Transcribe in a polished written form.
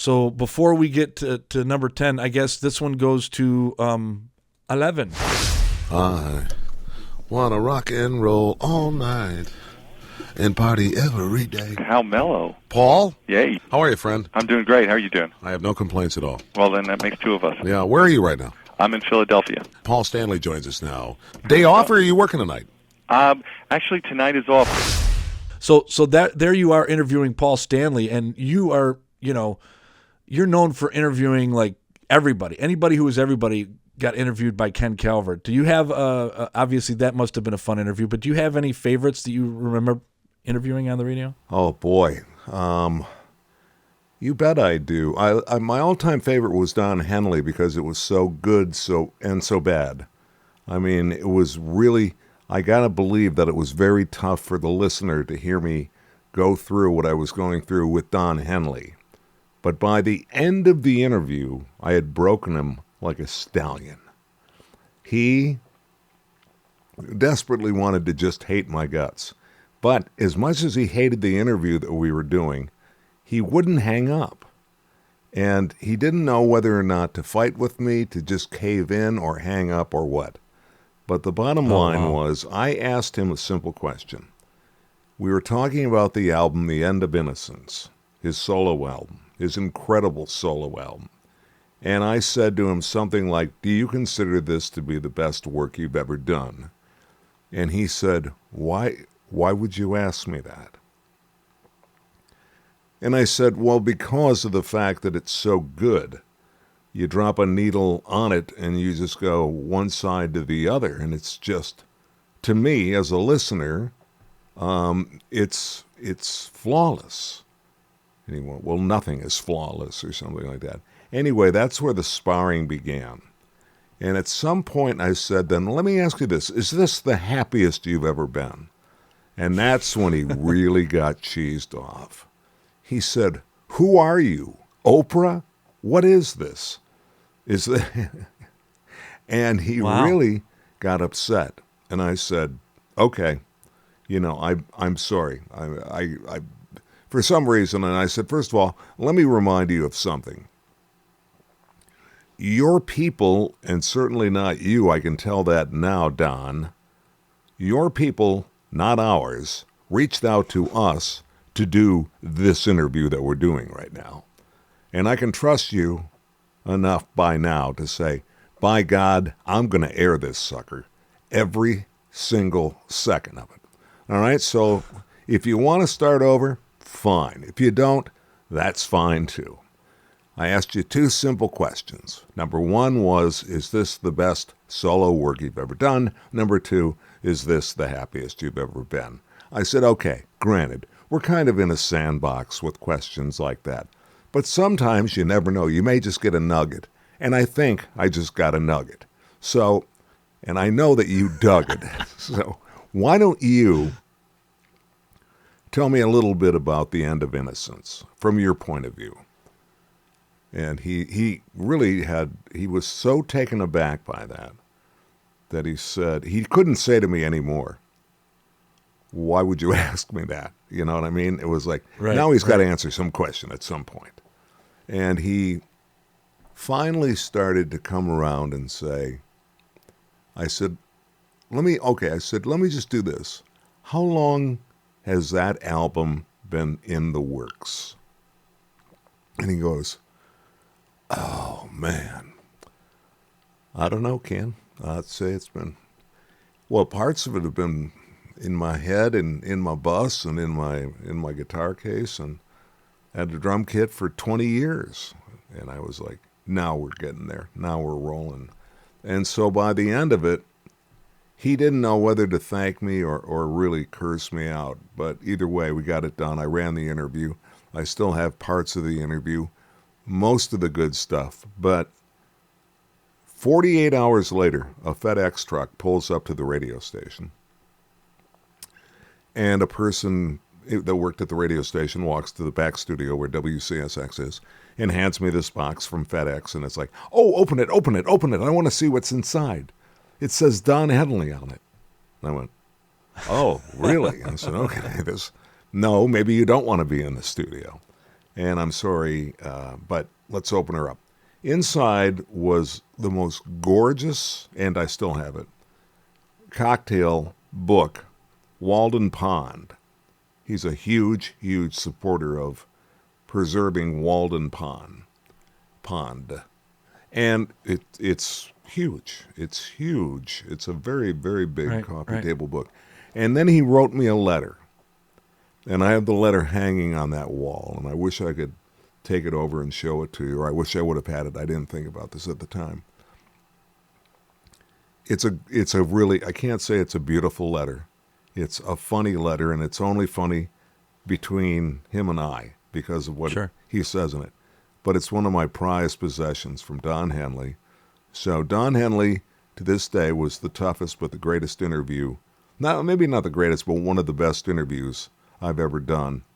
So before we get to number 10, I guess this one goes to 11. I wanna rock and roll all night and party every day. How mellow. Paul? Yay. How are you, friend? I'm doing great. How are you doing? I have no complaints at all. Well, then that makes two of us. Yeah, where are you right now? I'm in Philadelphia. Paul Stanley joins us now. Day off, or are you working tonight? Actually, tonight is off. So that there you are interviewing Paul Stanley, and you are, you're known for interviewing like everybody. Anybody who is everybody got interviewed by Ken Calvert. Do you have, obviously that must have been a fun interview, but do you have any favorites that you remember interviewing on the radio? Oh, boy. You bet I do. I my all-time favorite was Don Henley because it was so good so bad. I mean, it was really, I got to believe that it was very tough for the listener to hear me go through what I was going through with Don Henley. But by the end of the interview, I had broken him like a stallion. He desperately wanted to just hate my guts. But as much as he hated the interview that we were doing, he wouldn't hang up. And he didn't know whether or not to fight with me, to just cave in or hang up or what. But the bottom line was, I asked him a simple question. We were talking about the album, The End of Innocence, his solo album, his incredible solo album. And I said to him something like, do you consider this to be the best work you've ever done? And he said, why would you ask me that? And I said, well, because of the fact that it's so good. You drop a needle on it and you just go one side to the other. And it's just, to me, as a listener, it's flawless. And he went, well, nothing is flawless or something like that. Anyway, that's where the sparring began. And at some point I said, then let me ask you this. Is this the happiest you've ever been? And that's when he really got cheesed off. He said, who are you? Oprah? What is this? Is that? And he really got upset. And I said, okay, I'm sorry. I for some reason, and I said, first of all, let me remind you of something. Your people, and certainly not you, I can tell that now, Don, your people, not ours, reached out to us to do this interview that we're doing right now. And I can trust you enough by now to say, by God, I'm going to air this sucker, every single second of it. All right, so if you want to start over, fine. If you don't, that's fine too. I asked you two simple questions. Number one was, is this the best solo work you've ever done? Number two, is this the happiest you've ever been? I said, okay, granted, we're kind of in a sandbox with questions like that. But sometimes you never know. You may just get a nugget. And I think I just got a nugget. So, and I know that you dug it. So why don't you tell me a little bit about The End of Innocence from your point of view? And he really he was so taken aback by that he said, he couldn't say to me anymore, why would you ask me that? You know what I mean? It was like, now he's got to answer some question at some point. And he finally started to come around and say, I said, let me just do this. How long has that album been in the works? And he goes, oh, man. I don't know, Ken. I'd say it's been, well, parts of it have been in my head and in my bus and in my guitar case, and had a drum kit for 20 years. And I was like, now we're getting there. Now we're rolling. And so by the end of it, he didn't know whether to thank me or really curse me out. But either way, we got it done. I ran the interview. I still have parts of the interview, most of the good stuff. But 48 hours later, a FedEx truck pulls up to the radio station. And a person that worked at the radio station walks to the back studio where WCSX is and hands me this box from FedEx. And it's like, oh, open it. I want to see what's inside. It says Don Henley on it. And I went, oh, really? I said, okay, no, maybe you don't want to be in the studio. and I'm sorry, but let's open her up. Inside was the most gorgeous, and I still have it, cocktail book, Walden Pond. He's a huge, huge supporter of preserving Walden Pond. And it's huge. It's huge. It's a very, very big coffee table book. And then he wrote me a letter. And I have the letter hanging on that wall. And I wish I could take it over and show it to you. Or I wish I would have had it. I didn't think about this at the time. It's a really, I can't say it's a beautiful letter. It's a funny letter. And it's only funny between him and I because of what he says in it. But it's one of my prized possessions from Don Henley. So Don Henley, to this day, was the toughest but the greatest interview. Maybe not the greatest, but one of the best interviews I've ever done